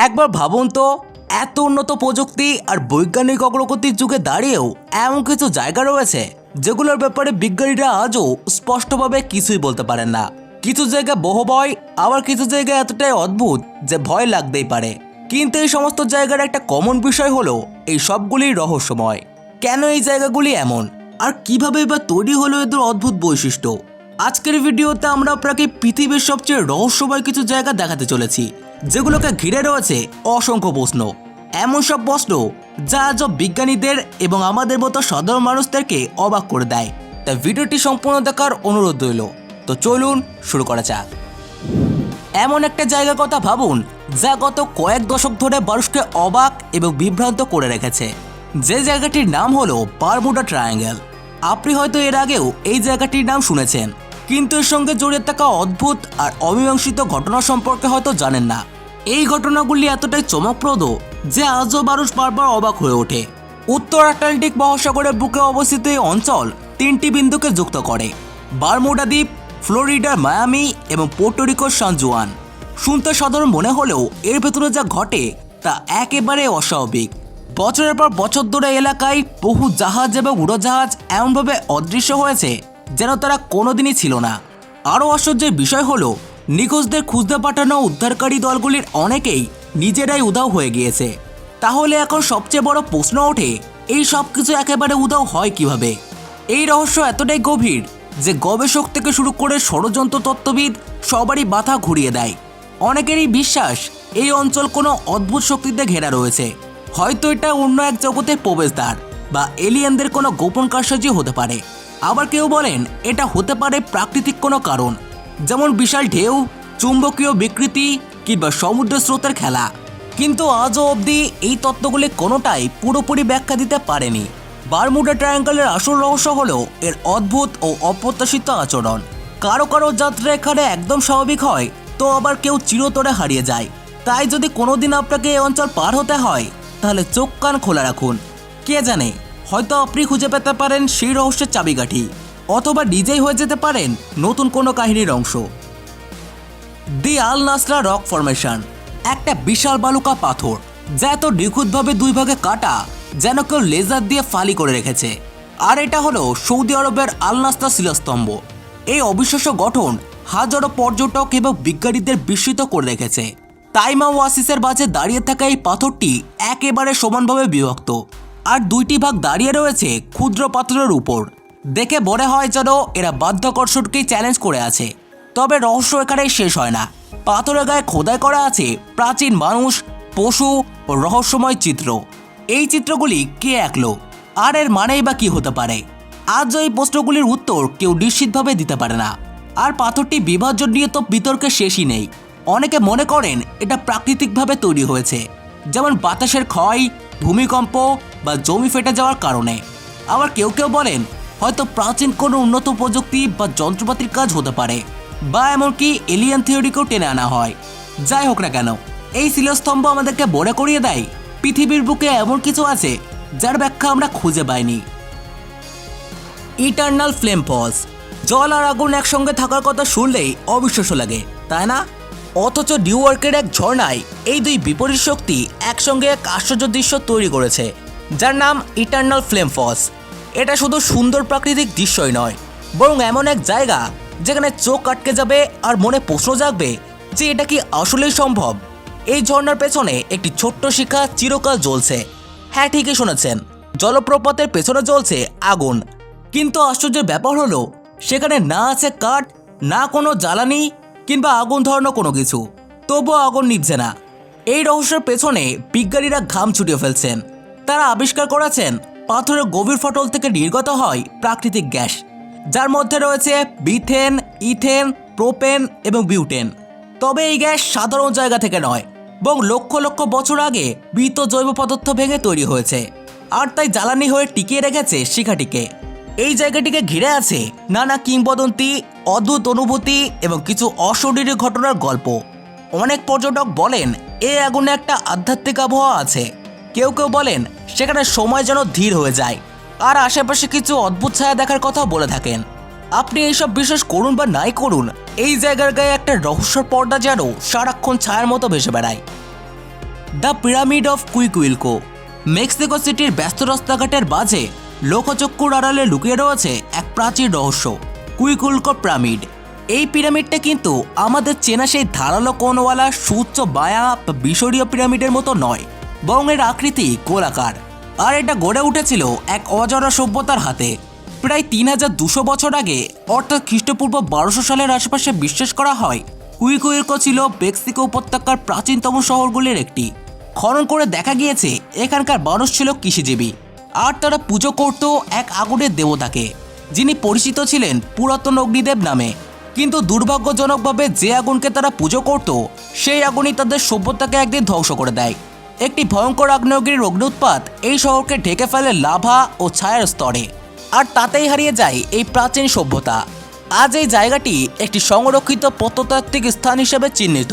একবার ভাবুন তো, এত উন্নত প্রযুক্তি আর বৈজ্ঞানিক অগ্রগতির যুগে দাঁড়িয়েও এমন কিছু জায়গা রয়েছে যেগুলোর ব্যাপারে বিজ্ঞানীরা আজও স্পষ্টভাবে কিছুই বলতে পারেন না। কিছু জায়গা বহুভয়, আবার কিছু জায়গা এতটাই অদ্ভুত যে ভয় লাগতেই পারে। কিন্তু এই সমস্ত জায়গার একটা কমন বিষয় হলো এই সবগুলি রহস্যময়। কেন এই জায়গাগুলি এমন, আর কিভাবে বা তৈরি হলো এদের অদ্ভুত বৈশিষ্ট্য? আজকের ভিডিওতে আমরা আপনাকে পৃথিবীর সবচেয়ে রহস্যময় কিছু জায়গা দেখাতে চলেছি, যেগুলোকে ঘিরে রয়েছে অসংখ্য প্রশ্ন। এমন সব প্রশ্ন যা আজও বিজ্ঞানীদের এবং আমাদের মতো সাধারণ মানুষদেরকে অবাক করে দেয়। তাই ভিডিওটি সম্পূর্ণ দেখার অনুরোধ রইল। তো চলুন শুরু করা যাক। এমন একটা জায়গার কথা ভাবুন যা গত কয়েক দশক ধরে মানুষকে অবাক এবং বিভ্রান্ত করে রেখেছে। যে জায়গাটির নাম হলো বারমুডা ট্রায়াঙ্গেল। আপনি হয়তো এর আগেও এই জায়গাটির নাম শুনেছেন, কিন্তু এর সঙ্গে জড়িয়ে থাকা অদ্ভুত আর অমীমাংসিত ঘটনা সম্পর্কে হয়তো জানেন না। এই ঘটনাগুলি এতটাই চমকপ্রদ যে আজও মানুষ বারবার অবাক হয়ে ওঠে। উত্তর আটলান্টিক মহাসাগরের বুকে অবস্থিত এই অঞ্চল তিনটি বিন্দুকে যুক্ত করে: বারমুডা দ্বীপ, ফ্লোরিডার মায়ামি এবং পোর্টোরিকোর সান জুয়ান। শুনতে সাধারণ মনে হলেও এর ভেতরে যা ঘটে তা একেবারে অস্বাভাবিক। বছরের পর বছর ধরে এলাকায় বহু জাহাজ এবং উড়োজাহাজ এমনভাবে অদৃশ্য হয়েছে যেন তারা কোনোদিনই ছিল না। আরও আশ্চর্যের বিষয় হলো, নিখোঁজদের খুঁজতে পাঠানো উদ্ধারকারী দলগুলির অনেকেই নিজেরাই উধাও হয়ে গিয়েছে। তাহলে এখন সবচেয়ে বড় প্রশ্ন ওঠে, এই সব কিছু একেবারে উধাও হয় কিভাবে? এই রহস্য এতটাই গভীর যে গবেষক থেকে শুরু করে ষড়যন্ত্র তত্ত্ববিদ সবারই মাথা ঘুরিয়ে দেয়। অনেকেরই বিশ্বাস এই অঞ্চল কোনো অদ্ভুত শক্তিতে ঘেরা রয়েছে। হয়তো এটা অন্য এক জগতের প্রবেশদ্বার বা এলিয়েনদের কোনো গোপন কারসাজি হতে পারে। আবার কেউ বলেন এটা হতে পারে প্রাকৃতিক কোনো কারণ, যেমন বিশাল ঢেউ, চুম্বকীয় বিকৃতি কিংবা সমুদ্র স্রোতের খেলা। কিন্তু আজও অবধি এই তত্ত্বগুলি কোনোটাই পুরোপুরি ব্যাখ্যা দিতে পারেনি। বারমুডা ট্রায়াঙ্গলের আসল রহস্য হলো এর অদ্ভুত ও অপ্রত্যাশিত আচরণ। কারো কারো যাত্রা এখানে একদম স্বাভাবিক হয়, তো আবার কেউ চিরতরে হারিয়ে যায়। তাই যদি কোনোদিন আপনাকে এই অঞ্চল পার হতে হয় তাহলে চোখ কান খোলা রাখুন। কে জানে, হয়তো আপনি খুঁজে পেতে পারেন সেই রহস্যের চাবিকাঠি, অথবা নিজেই হয়ে যেতে পারেন নতুন কোনো কাহিনীর অংশ। দি আল নাসরা রক ফরমেশন একটা বিশাল বালুকা পাথর যা এত নিখুঁতভাবে দুই ভাগে কাটা যেন কেউ লেজার দিয়ে ফালি করে রেখেছে। আর এটা হলো সৌদি আরবের আল নাসরা শিলাস্তম্ভ। এই অবিশ্বাস্য গঠন হাজারো পর্যটক এবং বিজ্ঞানীদের বিস্মিত করে রেখেছে। তাইমা ওয়াসিসের মাঝে দাঁড়িয়ে থাকা এই পাথরটি একেবারে সমানভাবে বিভক্ত, আর দুইটি ভাগ দাঁড়িয়ে রয়েছে ক্ষুদ্র পাথরের উপর। দেখে মনে হয় যেন এরা বাধ্যাকর্ষণকেই চ্যালেঞ্জ করে আছে। তবে রহস্য এখানেই শেষ হয় না। পাথরের গায়ে খোদাই করা আছে প্রাচীন মানুষ, পশু ও রহস্যময় চিত্র। এই চিত্রগুলি কে আঁকলো, আর এর মানেই বা কি হতে পারে? আজও এই প্রশ্নগুলির উত্তর কেউ নিশ্চিতভাবে দিতে পারে না। আর পাথরটি বিভাজন নিয়ে তো বিতর্কের শেষই নেই। অনেকে মনে করেন এটা প্রাকৃতিকভাবে তৈরি হয়েছে, যেমন বাতাসের ক্ষয়, ভূমিকম্প বা জমি ফেটে যাওয়ার কারণে। আবার কেউ কেউ বলেন হয়তো প্রাচীন কোনো উন্নত প্রযুক্তি বা যন্ত্রপাতির কাজ হতে পারে, বা এমনকি এলিয়েন থিওরিকেও টেনে আনা হয়। যাই হোক না কেন, এই শিলাস্তম্ভ আমাদেরকে মনে করিয়ে দেয় পৃথিবীর বুকে এমন কিছু আছে যার ব্যাখ্যা আমরা খুঁজে পাইনি। Eternal flame falls. জল আর আগুন একসঙ্গে থাকার কথা শুনলেই অবিশ্বাস্য লাগে, তাই না? অথচ নিউ ইয়র্কের এক ঝর্ণায় এই দুই বিপরীত শক্তি একসঙ্গে এক আশ্চর্য দৃশ্য তৈরি করেছে, যার নাম ইটারনাল ফ্লেম ফলস। এটা শুধু সুন্দর প্রাকৃতিক দৃশ্যই নয়, বরং এমন এক জায়গা যেখানে চোখ আটকে যাবে আর মনে প্রশ্ন জাগবে যে এটা কি আসলেই সম্ভব। এই ঝর্ণার পেছনে একটি ছোট্ট শিখা চিরকাল জ্বলছে। হ্যাঁ, ঠিকই শুনেছেন, জলপ্রপাতের পেছনে জ্বলছে আগুন। কিন্তু আশ্চর্যের ব্যাপার হলো সেখানে না আছে কাঠ, না কোনো জ্বালানি কিংবা আগুন ধরানো কোনো কিছু, তবুও আগুন নিভছে না। এই রহস্যের পেছনে বিজ্ঞানীরা ঘাম ছুটিয়ে ফেলছেন। তারা আবিষ্কার করেছেন পাথরের গভীর ফাটল থেকে নির্গত হয় প্রাকৃতিক গ্যাস, যার মধ্যে রয়েছে মিথেন, ইথেন, প্রোপেন এবং বিউটেন। তবে এই গ্যাস সাধারণ জায়গা থেকে নয়, বরং লক্ষ লক্ষ বছর আগে মৃত জৈব পদার্থ ভেঙে তৈরি হয়েছে, আর তাই জ্বালানি হয়ে টিকিয়ে রেখেছে শিখাটিকে। এই জায়গাটিকে ঘিরে আছে নানা কিংবদন্তি, অদ্ভুত অনুভূতি এবং কিছু অশরীরী ঘটনার গল্প। অনেক পর্যটক বলেন এই আগুনে একটা আধ্যাত্মিক আবহাওয়া আছে। কেউ কেউ বলেন সেখানে সময় যেন ধীর হয়ে যায়, আর আশেপাশে কিছু অদ্ভুত ছায়া দেখার কথা বলে থাকেন। আপনি এইসব বিশ্বাস করুন বা নাই করুন, এই জায়গার গায়ে একটা রহস্যর পর্দা যেন সারাক্ষণ ছায়ার মতো ভেসে বেড়ায়। The pyramid of Cuicuilco. Mexico সিটির ব্যস্ত রাস্তাঘাটের মাঝে লোকচক্ষুর আড়ালে লুকিয়ে রয়েছে এক প্রাচীন রহস্য, কুইকুইলকো পিরামিড। এই পিরামিডটা কিন্তু আমাদের চেনা সেই ধারালো কোণওয়ালা সুউচ্চ বায়া বা মিশরীয় পিরামিডের মতো নয়, বরং এর আকৃতি গোলাকার। আর এটা গড়ে উঠেছিল এক অজানা সভ্যতার হাতে। প্রায় 3200 বছর আগে, অর্থাৎ খ্রিস্টপূর্ব 1200 সালের আশেপাশে বিশ্বাস করা হয় কুইকুইলকো ছিল মেক্সিকো উপত্যকার প্রাচীনতম শহরগুলির একটি। খনন করে দেখা গিয়েছে এখানকার মানুষ ছিল কৃষিজীবী, আর তারা পুজো করত এক আগুনের দেবতাকে, যিনি পরিচিত ছিলেন পুরাতন অগ্নিদেব নামে। কিন্তু দুর্ভাগ্যজনকভাবে যে আগুনকে তারা পুজো করত, সেই আগুনই তাদের সভ্যতাকে একদিন ধ্বংস করে দেয়। একটি ভয়ঙ্কর আগ্নেয়গিরির অগ্নুৎপাত এই শহরকে ঢেকে ফেলে লাভা ও ছায়ার স্তরে, আর তাতেই হারিয়ে যায় এই প্রাচীন সভ্যতা। আজ এই জায়গাটি একটি সংরক্ষিত প্রত্নতাত্ত্বিক স্থান হিসেবে চিহ্নিত,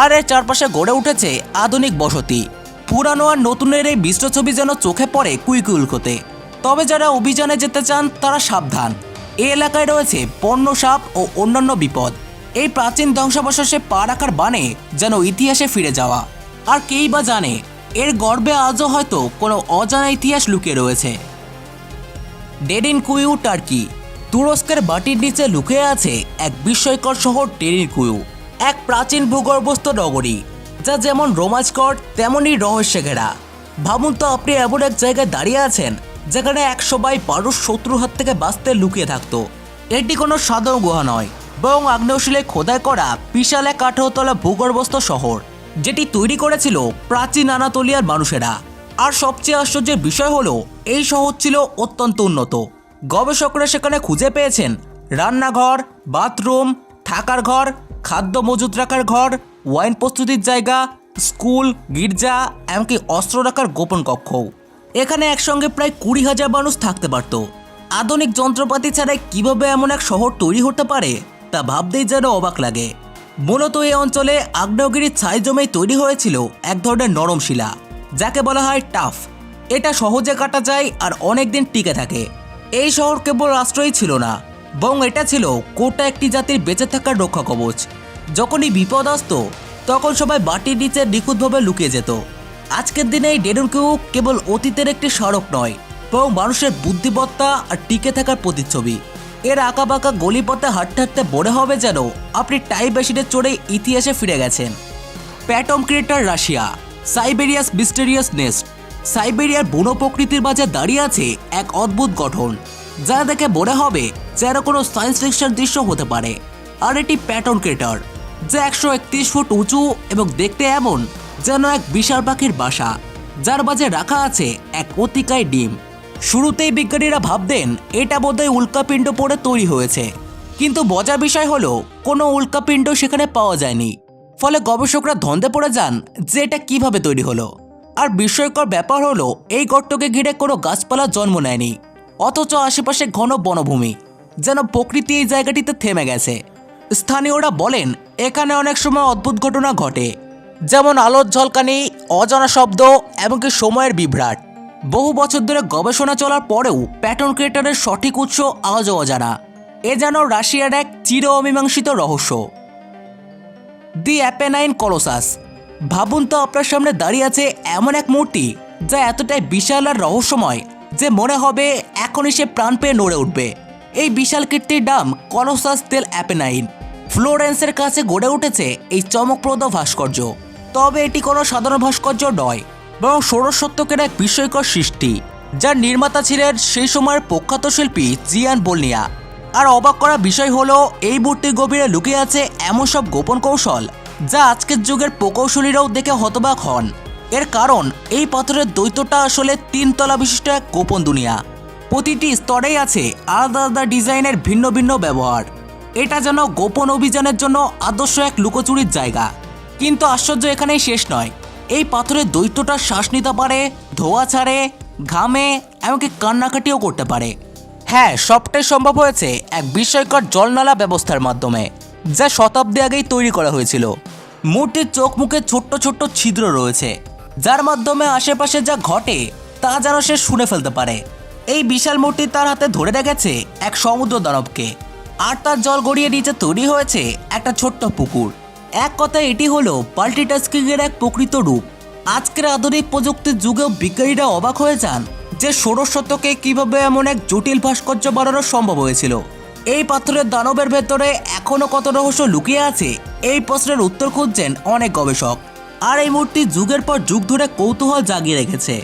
আর এর চারপাশে গড়ে উঠেছে আধুনিক বসতি। পুরানো আর নতুনের এই মিশ্র ছবি যেন চোখে পড়ে কুইকুইলকোতে। তবে যারা অভিযানে যেতে চান তারা সাবধান, এই এলাকায় রয়েছে বন্য সাপ ও অন্যান্য বিপদ। এই প্রাচীন ধ্বংসাবশেষে পা রাখার বানে যেন ইতিহাসে ফিরে যাওয়া। আর কেই বা জানে, এর গর্ভে আজও হয়তো কোনো অজানা ইতিহাস লুকিয়ে রয়েছে। ডেরিনকুইউ, টার্কি। তুরস্কের মাটির নিচে লুকিয়ে আছে এক বিস্ময়কর শহর ডেরিনকুইউ, এক প্রাচীন ভূগর্ভস্থ নগরী, যা যেমন রোমাঞ্চকর তেমনই রহস্যে ঘেরা। ভাবুন তো, আপনি এমন এক জায়গায় দাঁড়িয়ে আছেন যেখানে 100 বাই 12 শত্রুর হাত থেকে বাঁচতে লুকিয়ে থাকতো। এটি কোনো সাধারণ গুহা নয়, বরং আগ্নেয়শিলায় খোদাই করা বিশাল এক 18 তলা ভূগর্ভস্থ শহর, যেটি তৈরি করেছিল প্রাচীন আনাতোলিয়ার মানুষেরা। আর সবচেয়ে আশ্চর্যের বিষয় হলো, এই শহর ছিল অত্যন্ত উন্নত। গবেষকরা সেখানে খুঁজে পেয়েছেন রান্নাঘর, বাথরুম, থাকার ঘর, খাদ্য মজুত রাখার ঘর, ওয়াইন প্রস্তুতির জায়গা, স্কুল, গির্জা, এমনকি অস্ত্র রাখার গোপন কক্ষ। এখানে একসঙ্গে প্রায় 20,000 মানুষ থাকতে পারত। আধুনিক যন্ত্রপাতি ছাড়াই কিভাবে এমন এক শহর তৈরি হতে পারে তা ভাবতেই যেন অবাক লাগে। মূলত এই অঞ্চলে আগ্নেয়গিরির ছাই জমেই তৈরি হয়েছিল এক ধরনের নরম শিলা, যাকে বলা হয় টাফ। এটা সহজে কাটা যায় আর অনেকদিন টিকে থাকে। এই শহর কেবল রাষ্ট্রই ছিল না, বরং এটা ছিল গোটা একটি জাতির বেঁচে থাকার রক্ষা কবচ। যখনই বিপদ আসতো, তখন সবাই মাটির নিচে নিখুঁতভাবে লুকিয়ে যেত। আজকের দিনে এই ডেরিনকুইউ কেবল অতীতের একটি স্মারক নয়, বরং মানুষের বুদ্ধিমত্তা আর টিকে থাকার প্রতিচ্ছবি। এর আঁকাবাঁকা গলিপথে হাঁটতে হাঁটতে মনে হবে যেন আপনি টাইম মেশিনে চড়ে ইতিহাসে ফিরে গেছেন। Patom crater, Russia. Siberia's mysterious nest. সাইবেরিয়ার বনো প্রকৃতির মাঝে দাঁড়িয়ে আছে এক অদ্ভুত গঠন, যা দেখে মনে হবে যেন কোনো সায়েন্স ফিকশন দৃশ্য হতে পারে। আর এটি প্যাটম ক্রেটার, যা 131 ফুট উঁচু এবং দেখতে এমন যেন এক বিশাল পাখির বাসা, যার মাঝে রাখা আছে এক অতিকায় ডিম। শুরুতেই বিজ্ঞানীরা ভাবতেন এটা বোধহয় উল্কাপিণ্ড পড়ে তৈরি হয়েছে, কিন্তু মজার বিষয় হলো কোনো উল্কাপিণ্ড সেখানে পাওয়া যায়নি। ফলে গবেষকরা ধন্দে পড়ে যান যে এটা কিভাবে তৈরি হলো। আর বিস্ময়কর ব্যাপার হলো, এই গর্তকে ঘিরে কোনো গাছপালা জন্ম নেয়নি, অথচ আশেপাশে ঘন বনভূমি, যেন প্রকৃতি এই জায়গাটিতে থেমে গেছে। স্থানীয়রা বলেন এখানে অনেক সময় অদ্ভুত ঘটনা ঘটে, যেমন আলোর ঝলকানি, অজানা শব্দ, এমনকি সময়ের বিভ্রাট। বহু বছর ধরে গবেষণা চলার পরেও প্যাটম ক্রেটারের সঠিক উৎস আজও অজানা। এ যেন রাশিয়ার এক চির অমীমাংসিত রহস্য। দি অ্যাপেনাইন কলোসাস। ভাবুন তো, আপনার সামনে দাঁড়িয়ে আছে এমন এক মূর্তি যা এতটাই বিশাল আর রহস্যময় যে মনে হবে এখনই সে প্রাণ পেয়ে নড়ে উঠবে। এই বিশাল কীর্তির নাম কলোসাস দেল অ্যাপেনাইন। ফ্লোরেন্সের কাছে গড়ে উঠেছে এই চমকপ্রদ ভাস্কর্য। তবে এটি কোনো সাধারণ ভাস্কর্য নয়, বরং ষোড়শ শতকের এক বিস্ময়কর সৃষ্টি, যার নির্মাতা ছিলেন সেই সময়ের প্রখ্যাত শিল্পী জিয়ান বোলনিয়া। আর অবাক করা বিষয় হলো, এই মূর্তির গভীরে লুকিয়ে আছে এমন সব গোপন কৌশল যা আজকের যুগের প্রকৌশলীরাও দেখে হতবাক হন। এর কারণ, এই পাথরের দ্বৈতটা আসলে 3 তলা বিশিষ্ট এক গোপন দুনিয়া। প্রতিটি স্তরেই আছে আলাদা আলাদা ডিজাইনের ভিন্ন ভিন্ন ব্যবহার। এটা যেন গোপন অভিযানের জন্য আদর্শ এক লুকোচুরির জায়গা। কিন্তু আশ্চর্য এখানেই শেষ নয়। এই পাথরের দ্বৈতটা শ্বাস নিতে পারে, ধোঁয়া ছাড়ে, ঘামে, এমনকি কান্নাকাটিও করতে পারে। হ্যাঁ, সবটাই সম্ভব হয়েছে এক বিস্ময়কর জলনালা ব্যবস্থার মাধ্যমে, যা শতাব্দী আগেই তৈরি করা হয়েছিল। মূর্তির চোখ মুখে ছোট্ট ছোট্ট ছিদ্র রয়েছে, যার মাধ্যমে আশেপাশে যা ঘটে তা যেন সে শুনে ফেলতে পারে। এই বিশাল মূর্তি তার হাতে ধরে রেখেছে এক সমুদ্র দানবকে, আর তার জল গড়িয়ে নিচে তৈরি হয়েছে একটা ছোট্ট পুকুর। এক কথায় এটি হলো মাল্টিটাস্কিংয়ের এক প্রকৃত রূপ। আজকের আধুনিক প্রযুক্তির যুগেও বিজ্ঞানীরা অবাক হয়ে যান যে ষোড়শ শতকে কিভাবে এমন এক জটিল ভাস্কর্য বানানো সম্ভব হয়েছিল। এই পাথরের দানবের ভেতরে এখনো কত রহস্য লুকিয়ে আছে, এই প্রশ্নের উত্তর খুঁজছেন অনেক গবেষক। আর এই মূর্তি যুগের পর যুগ ধরে কৌতূহল জাগিয়ে রেখেছে।